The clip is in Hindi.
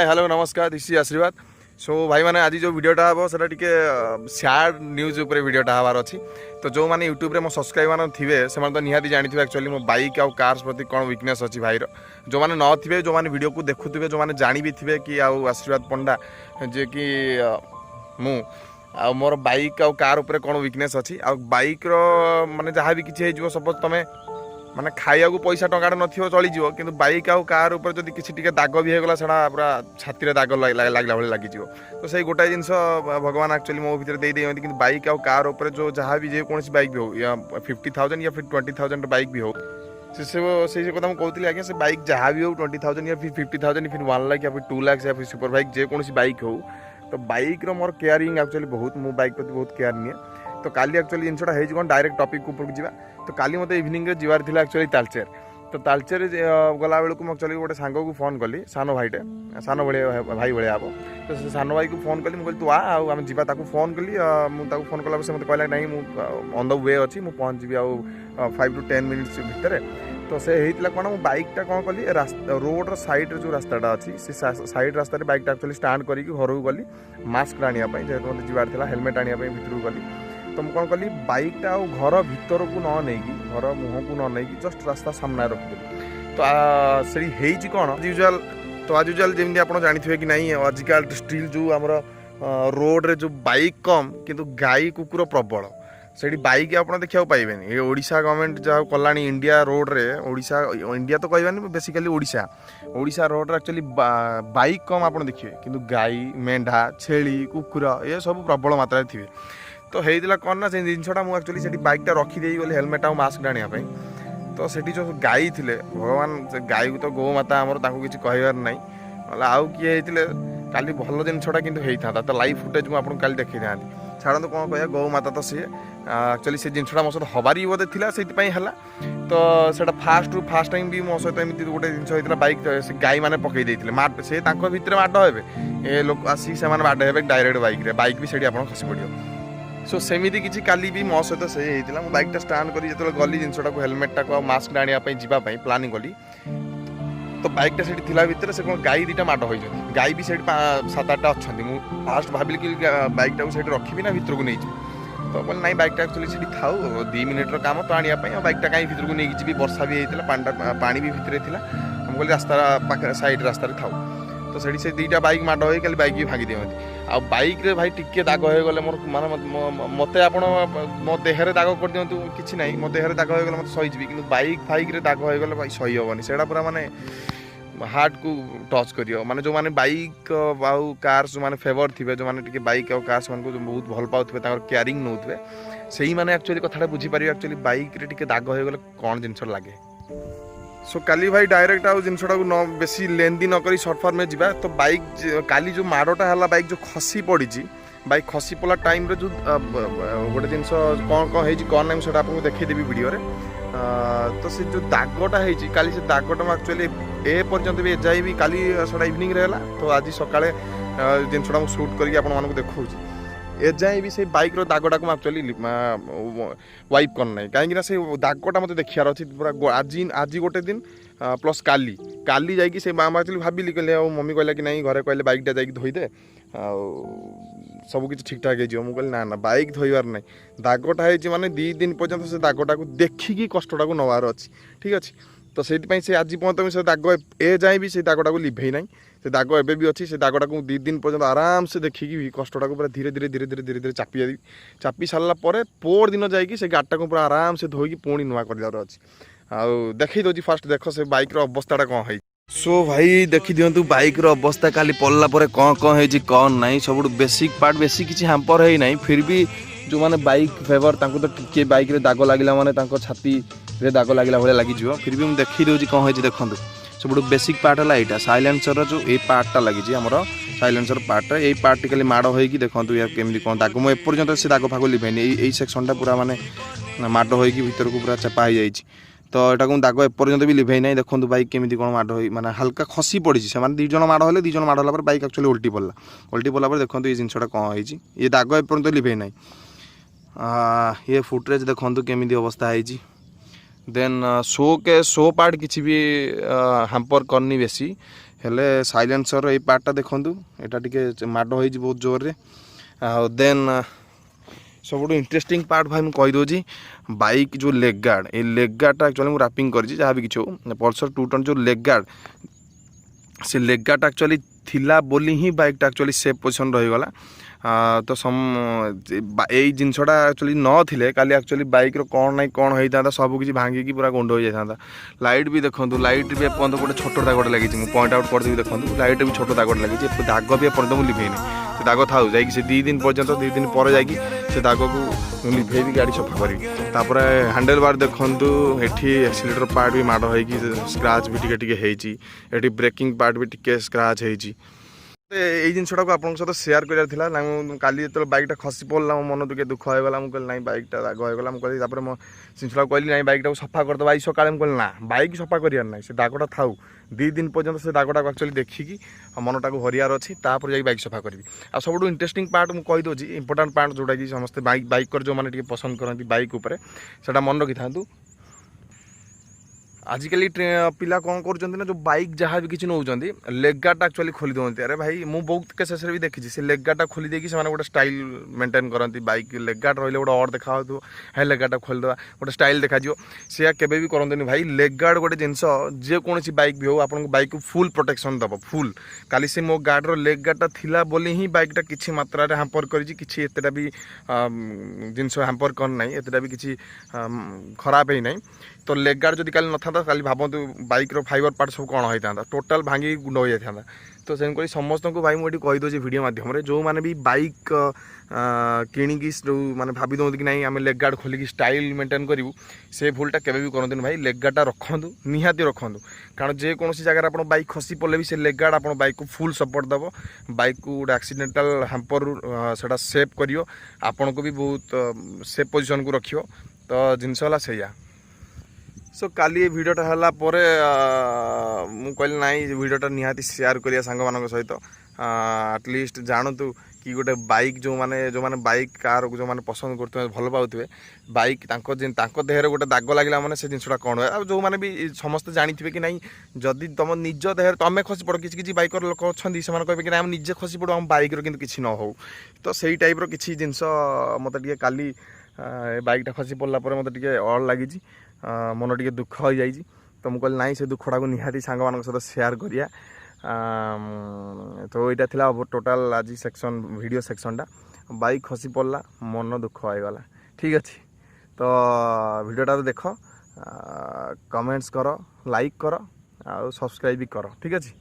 हाय हेलो नमस्कार दिस इज आशीर्वाद। सो भाई मैंने आज जो वीडियोटा हम से सैड न्यूज उपर वीडियोटा हबार अच्छी। तो जो मैंने यूट्यूब में मो सब्सक्राइबर थे से तो निहाती जानी एक्चुअली मो बाइक आउ कार्स प्रति कौन वीकनेस अच्छी भाईर जो मैंने नथिबे जो मैंने वीडियो को देखुवे जो मैंने जानी भी थे कि आउ आशीर्वाद पंडा जे कि मु आ मोर बाइक आउ कार उपर कौन वीकनेस अच्छी आ बाइक रो माने जहाँ भी किसी हो सपोज तुम माने खाया पैसा टंका नथियो चलीज कि बाइक आउ कार उपर जब किसी टे दाग भी होगला से पूरा छाती दाग लगला भाई लगी तो से गोटाए जिन भगवान एक्चुअली मो भर दे कि बाइक आउ कार उपर जो जहाँ भी जेको बाइक भी हो या 50,000 या फिर 20,000 बाइक भी हो से कथा मुझे कहती आज्ञा से बाइक जहाँ भी हो 20,000 या फिर 50,000 फिर 1 लाख या फिर 2 लाख या फिर सुपर बाइक जेको बाइक हो तो बाइक मोर केयरिंग एक्चुअली बहुत मो बाइक प्रति बहुत केयर निए। तो काली एक्चुअली जिनसा है डायरेक्ट टॉपिक ऊपर जा तो काली मत इवनिंग रे जीवार थिला एक्चुअली तालचेर तो तालचेर गला बेलू मुझे एक्चुअली गोटे सांग को फोन कली सान भाईटे सान भाई भाई हम तो से सान भाई को फोन कली मुझे तू आम जा फोन कली मुझे फोन कला से मत कहला नहीं ऑन द वे अच्छी मुझे पहुँच जी आउ 5 to 10 मिनिट्स भितर तो से होता कौन मु बाइकटा कौन कली रोड साइड जो रास्ताटा अच्छी से साइड रास्ता बाइकटा एक्चुअली स्टार्ट करके घर को गली मास्क आने जेहतु मत जीवार था हेलमेट आने भितर को गली तो मुझे कौन कली बाइकटा घर भीतर को न नहीं घर मुह को न नहीं जस्ट रास्ता सामने रखिदेली तो से कौन यूजुआल तो आज यूजुआल जमी आप जानते कि नहीं आजिकल स्टिल जो आमर रोड रे जो बाइक कम किंतु गाई कुकुर प्रबल से बाइक आप देखा पाइबे ये ओडिशा गवर्नमेंट जहाँ कला इंडिया रोड रे ओडिशा इंडिया तो कहबानी बेसिकली ओडिशा रोड रे एक्चुअली बाइक कम आप देखिए किंतु गाई मेढ़ा छेली कुकुर ये सब प्रबल मात्रा थे तो होता कौन ना से जिनसा मुझे एक्चुअली से बाइकटा रखीदे गली हेलमेट आ मास्क आने तो से जो गाई थे भगवान से गाई को तो गौ माता आमर किसी कहबार ना आउ किए होते काली भल जिनसा कि होता तो लाइव फुटेज मुझे कल देखी था छाड़ू कौन कह गौ माता तो सी एक्चुअली से जिनसा मो सहित हबार भी बोधे था से तो सेटा फास्ट टाइम भी मो सहित एमती गोटे जिन होता बाइक से गाई मैंने पकई देते से भितर माड हे ये लोक आसिक से माड हे डायरेक्ट बाइक भी से खसी पड़ो सो सेमती किसी काली भी मो सहित से होता मो बाइकटा स्टार्ट करी जो गली जिनसा हेलमेटा को मास्क आने जावाई प्लानिंग कली तो बाइकटा से भितर से कौन गाई दीटा माड हो गाई भी से 7-8टा अच्छा मुझे फास्ट भाविली कि बाइकटा को रखी ना भितर को नहीं तो बोले ना बाइकटा एक्चुअली से था 2 मिनिट्र काम तो आने बाइकटा कहीं भितर को नहीं जी वर्षा भी होता पानी भी भितर था हम कहली रास्ता पाखे साइड रास्तार था तो से 2टा बाइक माड हो कल बाइक भी भांगी दिखती आ बाइक रे भाई टिके दाग हो गले मोर माने मत आपण मो देहरे दाग कर दियंतु किछि नाही मो देहरे दाग हो गले मत सही जीवी कि बाइक रे दाग हो गले भाई सही होबनी सेडा पूरा माने हार्ट को टच करियो माने जो माने बाइक आउ कार्स जो माने फेवर थिबे जो माने टिके बाइक आउ कार्स मान को जो बहुत भल पाउथबे ताकर केयरिंग नउथबे सेही माने एक्चुअली कथाटा बुझी पारियो एक्चुअली बाइक रे टिके दाग हो गले कोन जिंस लागे। सो काली भाई डायरेक्ट आउ जिनसा को न बेसी लेंदी न करी शॉर्ट फॉर्म में जीवा तो बाइक काली जो माड़टा हला बाइक जो खसी पड़ी बाइक खसी पड़ा टाइम रे जो गोटे जिन कौन कौन है कौन नाम से आपको देखदेवी वीडियो रे तो से जो दागटा है काली से दागटा एक्चुअली ए पर्यंत भी एजाई भी काली सेटा इवनिंग रे तो आज सकाळे जिनसा शूट करके आपण मानको देखौ एजाए भी से बाइक रो दागटा को एक्चुअली वाइप करना कहीं से दागटा मत देखार अच्छी पूरा आज गोटे दिन प्लस काली जाकि से एक्चुअली भाविली कहले मम्मी कहला कि नहीं घरे कहले बाइकटा जाकि धोईदे सब किसी ठीक ठाक हो मुझे कहली ना बाइक धोइबार ना दागटा है माने 2 दिन पर्यंत से दागटा को देखिकी कष्टा को नवार अच्छी ठीक अच्छे तो से आज पर्यटन से दाग ए जाए भी से दागटा को लिभे ना से दाग एबे भी अच्छी से दागटा को 2 दिन पर्यंत आराम से देखिकी कष्टा को पूरा धीरे धीरे धीरे धीरे धीरे धीरे चापी सारा पोर दिन जाकि से गाड़टा को पूरा आराम से धोईकी पुणी नुआ कर अच्छी आउ देखी दौर फास्ट देख से बाइक अवस्था कौन है। सो भाई देखी दिंतु बाइक अवस्था काली पड़ला कौन कौन है कौन ना सब बेसिक पार्ट बेसी किसी हैम्पर है ना फिर भी जो मैंने बाइक फेवर तो टिके बाइक रे दाग लगे मैंने छाती रे दाग लगे भाई लगी फिर भी मुझे देखी दूसरी कौन है देखो सब बेसिक पार्ट है यहाँ साइलेंसर जो ये पार्टा लगी आमर साइलेंसर पार्ट ये पार्ट टिकली माड़ हो देखो यार केमी कौन दाग मुझे एपर्यंत से दाग फाग लिभेनी यही सेक्शनटा पूरा माने माड़ हो भीतर को पूरा चपा हो जाए तो यहाँ दाग एपर्यंत भी लिभे ना देखो बाइक केमी कौन माड़ हो माने हल्का खसी पड़ी से 2 जन माड़ हेले 2 जन माड़ होला बाइक एक्चुअली उल्टी पड़ा देखो ये जिनसा कौन है ये दाग एपर्यंत लिभे ना ये फुटेज देखो केमी अवस्था है देन शो पार्ट किसी भी हैम्पर करनी बेसी हेले साइलेंसर ये पार्टा देखूँ यहाँ टे माड़ हो बहुत जोर रे देन सब इंटरेस्टिंग पार्ट भाई मुझे कहीदे बाइक जो लेग गार्ड ये लेग गार्डटा एक्चुअली मुझे रैपिंग कर जहाँ भी किसी हो पल्सर 210 जो लेग गार्ड से लेग गार्ड एक्चुअली थिला बोली ही बाइकटा एक्चुअली सेफ पोजिशन रहीगला तो यही जिनसटा एक्चुअली नथिले काली एक्चुअली बाइक कौन ना कौन होता सब किसी भांगिकी पूरा गुंड हो जाता लाइट भी देखो लाइट भी एपर्त गोटे छोट दागटे लगी मुझे पॉइंट आउट करदेवी देखो लाइट भी छोट दागटे लगी दाग भी एपर्त मुझे लिभेनी से दाग था जा 2 दिन पर्यंत 2 दिन पर जा दाग को लिभेबी गाड़ी सफा करी हैंडल बार देखूँ ये एक्सीलेटर पार्ट भी माड़ हो स्क्राच भी टे ब्रेकिंग पार्ट भी टे स्क्राच होती ये जिनटा को आप सहित सेयार करार काली जो बाइकटा खसी पड़ा मो मन टे दुख होगा मुझे ना बाइकटा दाग होगा मुझे मो जिनटा कहली ना बाइकटा सफा करदे आई सका मुझे ना बाइक सफा करार ना से दागटा था 2 दिन पर्यंत से दागटा एक्चुअली देखिकी मनटा को हरियार अच्छी तापर बाइक सफा करी आ सब इंटरेस्टिंग पार्ट मुझे कहीदे इंपोर्टाट पार्ट जोटा कि समस्ते बाइकर जो मैंने पसंद करती बाइक उपर से मन रखी था आजिकल पिला कौन कर जो बाइक जहाँ भी किसी नौ लेग गार्डटा एक्चुअली खोली दौरान अरे भाई मुझे बहुत केसेस भी देखी से लेग गार्डटा खोली देकी से गोटे स्टाइल मेंटेन करती बाइक लेग गार्ड रही गोटे अड देखा है लेग गार्डटा खोलीदे गोटे स्टाइल देखा से केवे भी करते भाई लेग गार्ड गोटे जिनस जेकोसी बाइक भी हो आप बाइक को फुल प्रोटेक्शन दब फुल काली से मो गार्डर लेग गार्डटा थिला बोली ही बाइकटा किसी मात्रा हैम्पर करतेटा भी जिनस हैम्पर करना एतटा भी किसी खराब ही ना तो लेग गार्ड जब काली न था खाली भावतु बाइक रो फाइबर पार्ट सब कौन होता टोटाल भांगी गुंड हो जाता तो से समस्त को भाई मुझे कहीदे वीडियो मध्यम जो मैंने भी बाइक किणिकी जो मैंने भावी दौर कि नहीं आम लेग गार्ड खोलिकी स्टाइल मेंटेन करूँ से भूलटा केवे भी करते भाई लेग गार्डटा रखु निहाती रखु कारण जेकोसी जगह आप बाइक खसी पड़े भी से लेग गार्ड आप बाइक को फुल सपोर्ट दब बाइक को गोटे एक्सीडेंटाल हैम्पर से सेफ कर आपन को भी बहुत सेफ पोजिशन को रखियो तो जिनस है सो काली भिडटा है मुझे कहली ना भिडटा निहाती सेयार करिया सांग मान सहित एटलिस्ट जानतु कि गोटे बाइक जो माने बाइक कार जो माने पसंद करते भल पाते बाइक देहर गोटे दाग लगे मैंने से जिनसा कौन हुए जो मैंने भी समस्ते जानी कि नहीं जदि तुम निज देहर तुम खसी पड़ किसी बाइकर लोक अच्छा से कहे कि निजे खसी पड़ू आम बाइक किसी न हो तो सही टाइप किसी जिनस मत काली बाइकटा खसी पड़ा मत अड़ लगी मन टे दुख हो जाए तो मुझे ना से दुखटा को निहाती सांग मान सहित सेयार करिया तो यहाँ थिला टोटाल आज सेक्शन वीडियो सेक्शनटा बाइक खसी पड़ा मन दुख होगला ठीक अच्छे तो वीडियोटा देख कमेंट्स कर लाइक कर आ सब्सक्राइब भी कर ठीक अच्छे।